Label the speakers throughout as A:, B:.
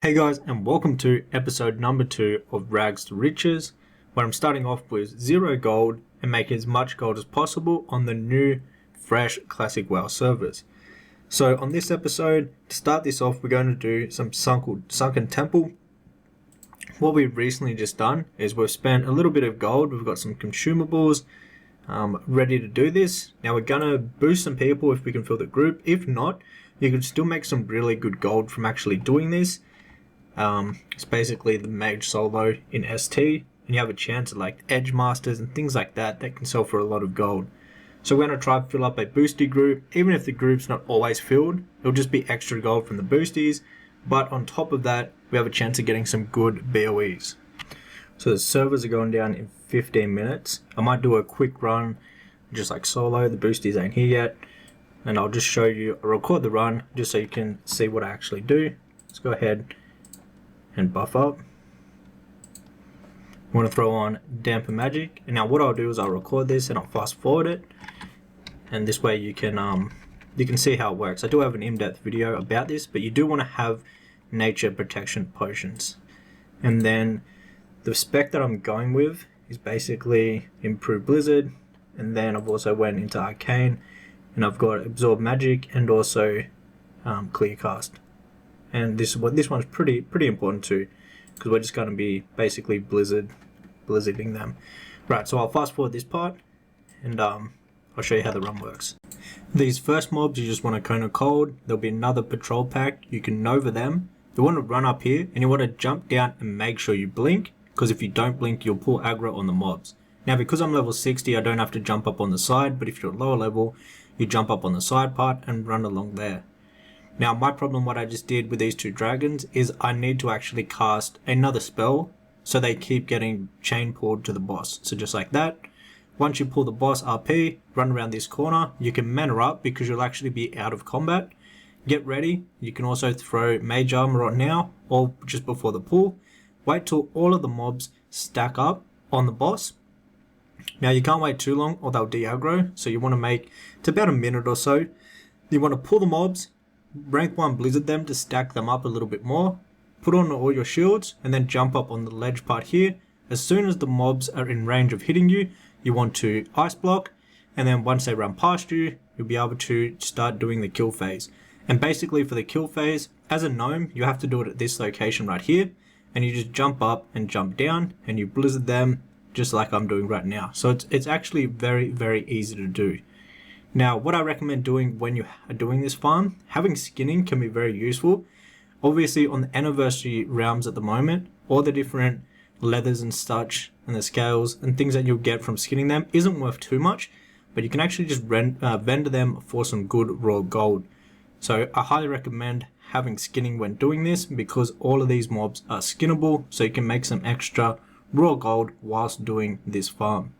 A: Hey guys, and welcome to episode number 2 of Rags to Riches, where I'm starting off with 0 gold and making as much gold as possible on the new, fresh Classic WoW servers. So on this episode, to start this off, we're going to do some Sunken Temple. What we've recently just done is we've spent a little bit of gold, we've got some consumables ready to do this. Now we're going to boost some people if we can fill the group. If not, you can still make some really good gold from actually doing this. It's basically the mage solo in ST, and you have a chance at like edge masters and things like that can sell for a lot of gold. So we're going to try to fill up a boosty group. Even if the group's not always filled, it'll just be extra gold from the boosties, but on top of that we have a chance of getting some good BOEs. So the servers are going down in 15 minutes. I might do a quick run just like solo. The boosties ain't here yet, and I'll just show you, I'll record the run just so you can see what I actually do. Let's go ahead and buff up. I want to throw on damper magic, and now what I'll do is I'll record this and I'll fast forward it, and this way you can see how it works. I do have an in-depth video about this, but you do want to have nature protection potions. And then the spec that I'm going with is basically improved blizzard, and then I've also went into arcane, and I've got absorb magic and also clear cast. And this one's pretty important too, because we're just going to be basically blizzarding them. Right, so I'll fast forward this part, and I'll show you how the run works. These first mobs you just want to cone a cold. There'll be another patrol pack. You can nova them. You want to run up here, and you want to jump down and make sure you blink, because if you don't blink, you'll pull aggro on the mobs. Now, because I'm level 60, I don't have to jump up on the side, but if you're lower level, you jump up on the side part and run along there. Now, my problem, what I just did with these two dragons, is I need to actually cast another spell so they keep getting chain pulled to the boss. So just like that, once you pull the boss RP, run around this corner, you can mana up because you'll actually be out of combat. Get ready. You can also throw mage armor on now or just before the pull. Wait till all of the mobs stack up on the boss. Now, you can't wait too long or they'll de-aggro, so you want to make it about a minute or so. You want to pull the mobs, rank 1 blizzard them to stack them up a little bit more, put on all your shields, and then jump up on the ledge part here. As soon as the mobs are in range of hitting you, you want to ice block, and then once they run past you, you'll be able to start doing the kill phase. And basically for the kill phase, as a gnome, you have to do it at this location right here, and you just jump up and jump down, and you blizzard them just like I'm doing right now. So it's actually very easy to do. Now, what I recommend doing when you are doing this farm, having skinning can be very useful. Obviously, on the anniversary realms at the moment, all the different leathers and such, and the scales and things that you'll get from skinning them isn't worth too much, but you can actually just vendor them for some good raw gold. So I highly recommend having skinning when doing this, because all of these mobs are skinnable, so you can make some extra raw gold whilst doing this farm.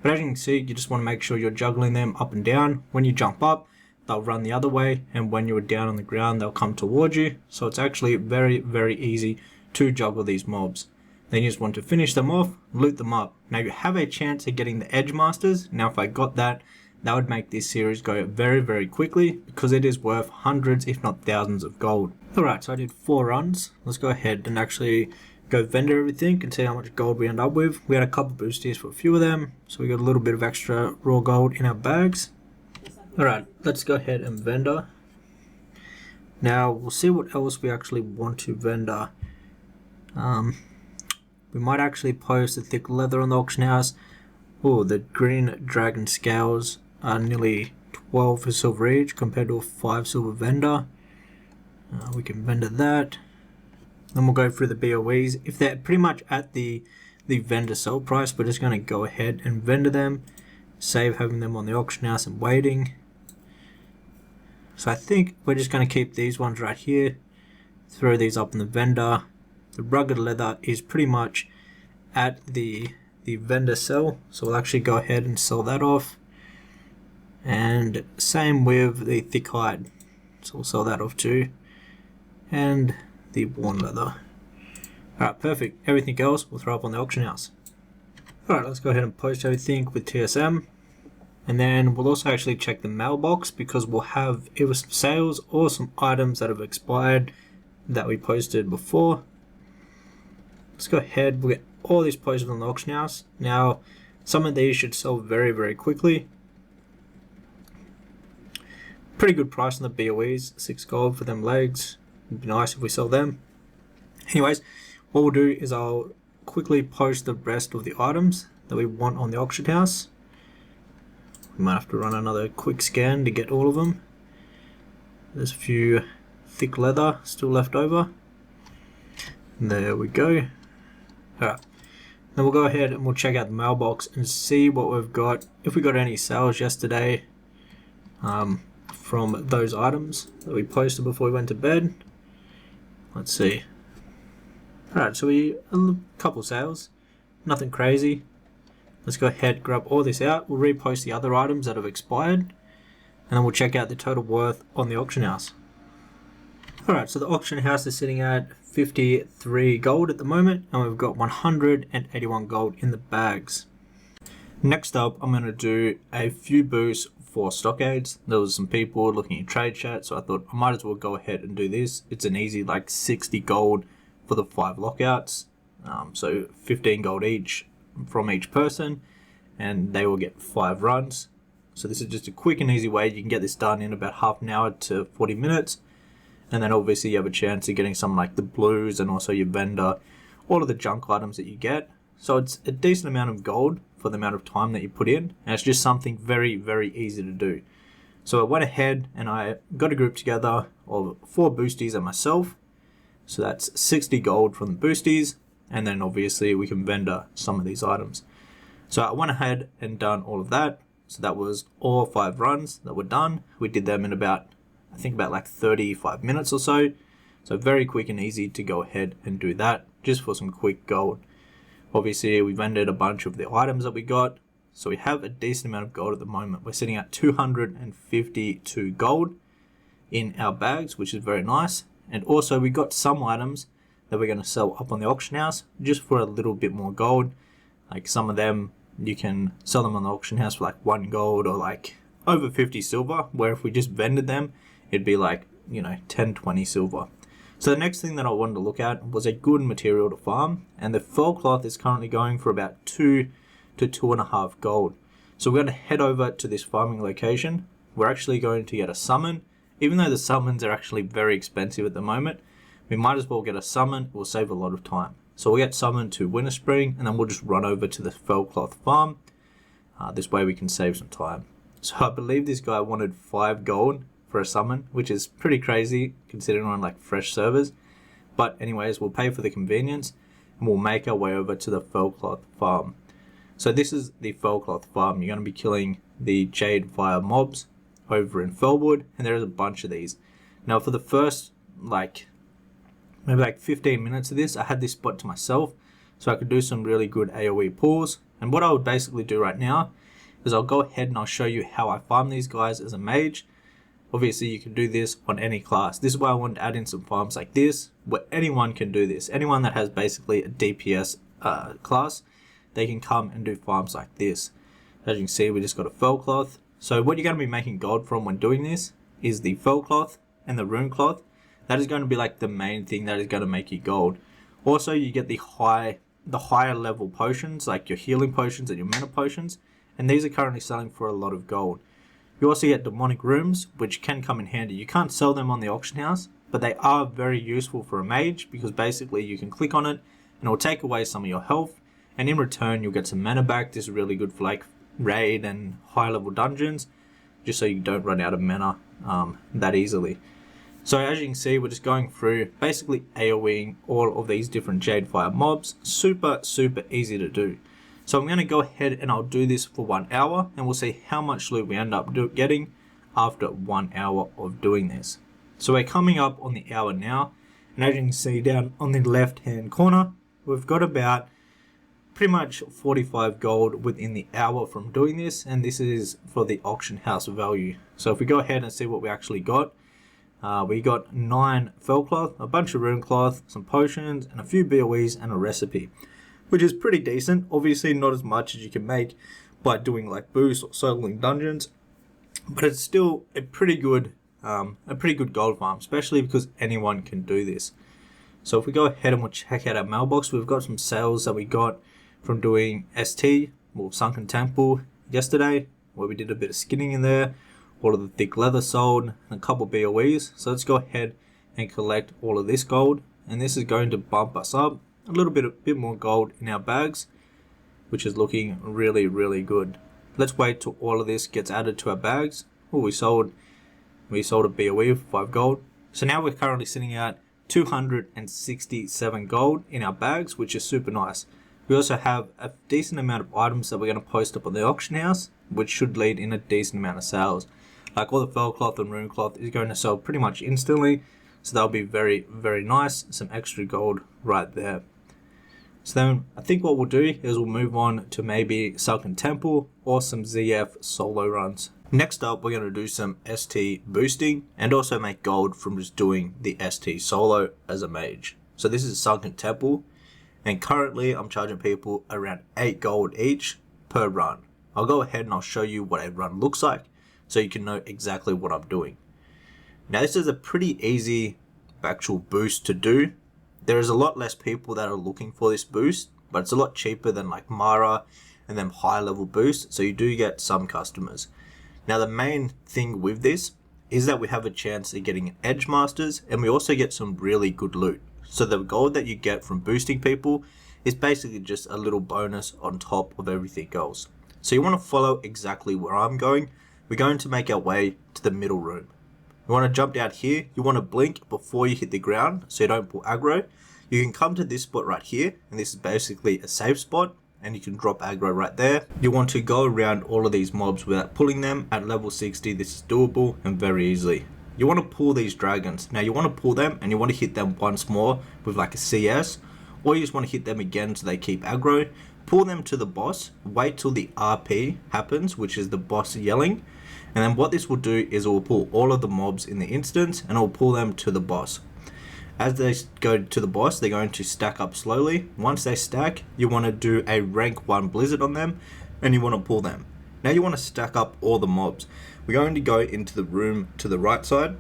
A: But as you can see, you just want to make sure you're juggling them up and down. When you jump up, they'll run the other way, and when you're down on the ground, they'll come towards you. So it's actually very easy to juggle these mobs. Then you just want to finish them off, loot them up. Now you have a chance of getting the edge masters. Now if I got that, that would make this series go very quickly, because it is worth hundreds if not thousands of gold. Alright, so I did 4 runs. Let's go ahead and actually go vendor everything and see how much gold we end up with. We had a couple boosties for a few of them, so we got a little bit of extra raw gold in our bags. Alright, let's go ahead and vendor. Now we'll see what else we actually want to vendor. We might actually post the thick leather on the auction house. Oh, the green dragon scales are nearly 12 for silver each compared to a 5 silver vendor. We can vendor that. Then we'll go through the BOEs. If they're pretty much at the vendor sell price, we're just going to go ahead and vendor them. Save having them on the auction house and waiting. So I think we're just going to keep these ones right here. Throw these up in the vendor. The rugged leather is pretty much at the vendor sell, so we'll actually go ahead and sell that off. And same with the thick hide, so we'll sell that off too. And the worn leather. Alright, perfect. Everything else we'll throw up on the auction house. Alright, let's go ahead and post everything with TSM. And then we'll also actually check the mailbox, because we'll have either some sales or some items that have expired that we posted before. Let's go ahead, we'll get all these posted on the auction house. Now, some of these should sell very, very quickly. Pretty good price on the BOEs, 6 gold for them legs. It'd be nice if we sell them. Anyways, what we'll do is I'll quickly post the rest of the items that we want on the auction house. We might have to run another quick scan to get all of them. There's a few thick leather still left over. There we go. Alright, then we'll go ahead and we'll check out the mailbox and see what we've got, if we got any sales yesterday from those items that we posted before we went to bed. Let's see. Alright, so a couple sales, nothing crazy. Let's go ahead, grab all this out. We'll repost the other items that have expired, and then we'll check out the total worth on the auction house. Alright, so the auction house is sitting at 53 gold at the moment, and we've got 181 gold in the bags. Next up, I'm going to do a few boosts for stockades. There was some people looking at trade chat, so I thought I might as well go ahead and do this. It's an easy like 60 gold for the 5 lockouts, so 15 gold each from each person, and they will get 5 runs. So this is just a quick and easy way. You can get this done in about half an hour to 40 minutes. And then obviously you have a chance of getting some like the blues and also your vendor, all of the junk items that you get. So it's a decent amount of gold for the amount of time that you put in. And it's just something very, very easy to do. So I went ahead and I got a group together of 4 boosties and myself. So that's 60 gold from the boosties. And then obviously we can vendor some of these items. So I went ahead and done all of that. So that was all 5 runs that were done. We did them in about, I think about like 35 minutes or so. So very quick and easy to go ahead and do that just for some quick gold. Obviously we vended a bunch of the items that we got. So we have a decent amount of gold at the moment. We're sitting at 252 gold in our bags, which is very nice. And also we got some items that we're going to sell up on the auction house just for a little bit more gold. Like some of them you can sell them on the auction house for like 1 gold or like over 50 silver, where if we just vended them it'd be like, you know, 10, 20 silver. So the next thing that I wanted to look at was a good material to farm, and the fell cloth is currently going for about 2 to 2.5 gold. So we're going to head over to this farming location. We're actually going to get a summon. Even though the summons are actually very expensive at the moment, we might as well get a summon. It will save a lot of time. So we'll get summoned to Winter Spring, and then we'll just run over to the fell cloth farm. This way we can save some time. So I believe this guy wanted 5 gold for a summon, which is pretty crazy considering we're on like fresh servers. But anyways, we'll pay for the convenience and we'll make our way over to the fell cloth farm. So this is the fell cloth farm. You're going to be killing the jade fire mobs over in Fellwood, and there is a bunch of these. Now for the first like maybe like 15 minutes of this, I had this spot to myself so I could do some really good AoE pulls. And what I would basically do right now is I'll go ahead and I'll show you how I farm these guys as a mage. Obviously you can do this on any class. This is why I wanted to add in some farms like this, where anyone can do this. Anyone that has basically a DPS class, they can come and do farms like this. As you can see, we just got a fell cloth. So what you're going to be making gold from when doing this is the fell cloth and the rune cloth. That is going to be like the main thing that is going to make you gold. Also, you get the higher level potions, like your healing potions and your mana potions, and these are currently selling for a lot of gold. You also get demonic rooms, which can come in handy. You can't sell them on the auction house, but they are very useful for a mage because basically you can click on it and it will take away some of your health, and in return you'll get some mana back. This is really good for like raid and high level dungeons, just so you don't run out of mana that easily. So as you can see, we're just going through basically AoEing all of these different Jadefire mobs. Super easy to do. So I'm going to go ahead and I'll do this for 1 hour, and we'll see how much loot we end up getting after 1 hour of doing this. So we're coming up on the hour now, and as you can see down on the left hand corner, we've got about pretty much 45 gold within the hour from doing this, and this is for the auction house value. So if we go ahead and see what we actually got, we got 9 fell cloth, a bunch of rune cloth, some potions, and a few BOEs and a recipe, which is pretty decent. Obviously not as much as you can make by doing like boosts or soloing dungeons, but it's still a pretty good gold farm, especially because anyone can do this. So if we go ahead and we'll check out our mailbox, we've got some sales that we got from doing ST, or Sunken Temple, yesterday, where we did a bit of skinning in there. All of the thick leather sold, and a couple BOEs. So let's go ahead and collect all of this gold, and this is going to bump us up a bit more gold in our bags, which is looking really good. Let's wait till all of this gets added to our bags. Oh, we sold a BOE for 5 gold. So now we're currently sitting at 267 gold in our bags, which is super nice. We also have a decent amount of items that we're going to post up on the auction house, which should lead in a decent amount of sales. Like all the fell cloth and rune cloth is going to sell pretty much instantly, so that'll be very nice. Some extra gold right there. So then I think what we'll do is we'll move on to maybe Sunken Temple or some ZF solo runs. Next up, we're going to do some ST boosting and also make gold from just doing the ST solo as a mage. So this is Sunken Temple, and currently I'm charging people around 8 gold each per run. I'll go ahead and I'll show you what a run looks like so you can know exactly what I'm doing. Now this is a pretty easy actual boost to do. There is a lot less people that are looking for this boost, but it's a lot cheaper than like Mara and then high level boosts, so you do get some customers. Now the main thing with this is that we have a chance of getting an Edge Masters, and we also get some really good loot. So the gold that you get from boosting people is basically just a little bonus on top of everything else. So you want to follow exactly where I'm going. We're going to make our way to the middle room. You want to jump down here, you want to blink before you hit the ground so you don't pull aggro. You can come to this spot right here, and this is basically a safe spot, and you can drop aggro right there. You want to go around all of these mobs without pulling them. At level 60, this is doable and very easily. You want to pull these dragons. Now you want to pull them and you want to hit them once more with like a CS, or you just want to hit them again so they keep aggro. Pull them to the boss, wait till the RP happens, which is the boss yelling, and then what this will do is it will pull all of the mobs in the instance and it will pull them to the boss. As they go to the boss, they're going to stack up slowly. Once they stack, you want to do a rank 1 blizzard on them and you want to pull them. Now you want to stack up all the mobs. We're going to go into the room to the right side,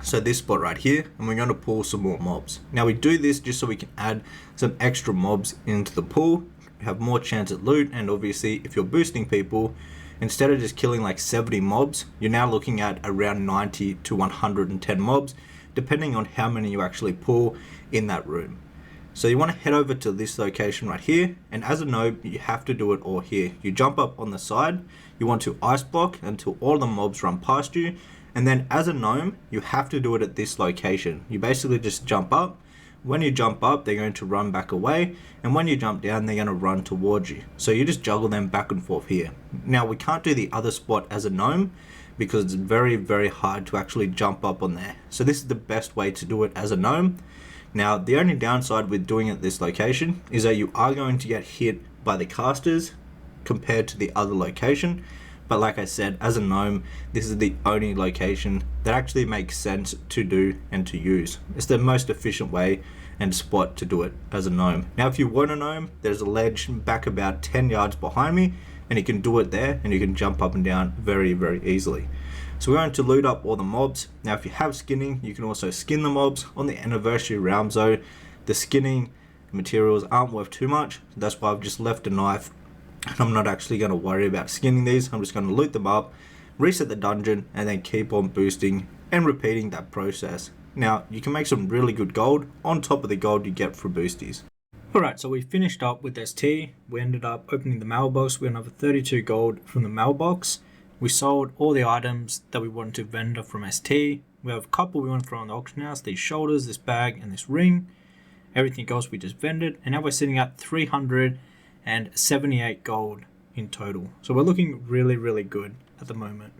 A: so this spot right here, and we're going to pull some more mobs. Now we do this just so we can add some extra mobs into the pool, have more chance at loot, and obviously if you're boosting people, instead of just killing like 70 mobs, you're now looking at around 90 to 110 mobs, depending on how many you actually pull in that room. So you want to head over to this location right here, and as a node you have to do it all here. You jump up on the side, you want to ice block until all the mobs run past you, and then as a gnome you have to do it at this location. You basically just jump up. When you jump up, they're going to run back away, and when you jump down, they're going to run towards you. So you just juggle them back and forth here. Now we can't do the other spot as a gnome because it's very hard to actually jump up on there. So this is the best way to do it as a gnome. Now the only downside with doing it at this location is that you are going to get hit by the casters compared to the other location. But like I said, as a gnome, this is the only location that actually makes sense to do and to use. It's the most efficient way and spot to do it as a gnome. Now if you want a gnome, there's a ledge back about 10 yards behind me, and you can do it there and you can jump up and down very easily. So we're going to loot up all the mobs. Now if you have skinning, you can also skin the mobs. On the anniversary realms though, the skinning materials aren't worth too much. That's why I've just left a knife. I'm not actually going to worry about skinning these. I'm just going to loot them up, reset the dungeon, and then keep on boosting and repeating that process. Now you can make some really good gold on top of the gold you get for boosties. Alright, so we finished up with ST. We ended up opening the mailbox. We got another 32 gold from the mailbox. We sold all the items that we wanted to vendor from ST. We have a couple we want to throw on the auction house. These shoulders, this bag, and this ring. Everything else we just vended. And now we're sitting at 378 gold in total. So we're looking really good at the moment.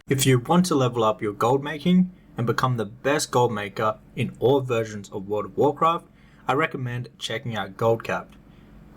A: If you want to level up your gold making and become the best gold maker in all versions of World of Warcraft, I recommend checking out Goldcapped.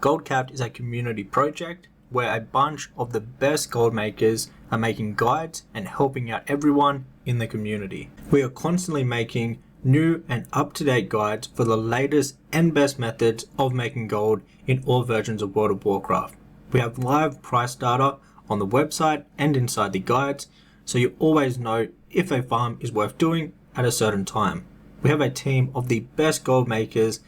A: Goldcapped is a community project where a bunch of the best gold makers are making guides and helping out everyone in the community. We are constantly making new and up-to-date guides for the latest and best methods of making gold in all versions of World of Warcraft. We have live price data on the website and inside the guides, so you always know if a farm is worth doing at a certain time. We have a team of the best gold makers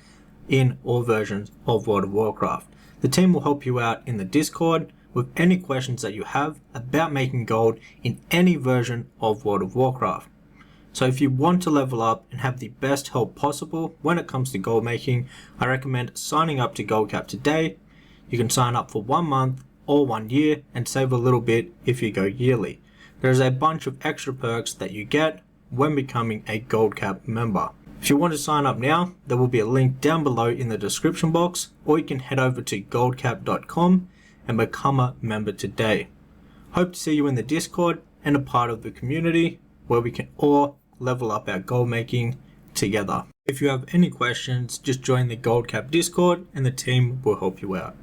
A: in all versions of World of Warcraft. The team will help you out in the Discord with any questions that you have about making gold in any version of World of Warcraft. So if you want to level up and have the best help possible when it comes to gold making, I recommend signing up to GoldCap today. You can sign up for 1 month or 1 year and save a little bit if you go yearly. There's a bunch of extra perks that you get when becoming a GoldCap member. If you want to sign up now, there will be a link down below in the description box, or you can head over to goldcap.com and become a member today. Hope to see you in the Discord and a part of the community where we can all level up our gold making together. If you have any questions, just join the GoldCap Discord and the team will help you out.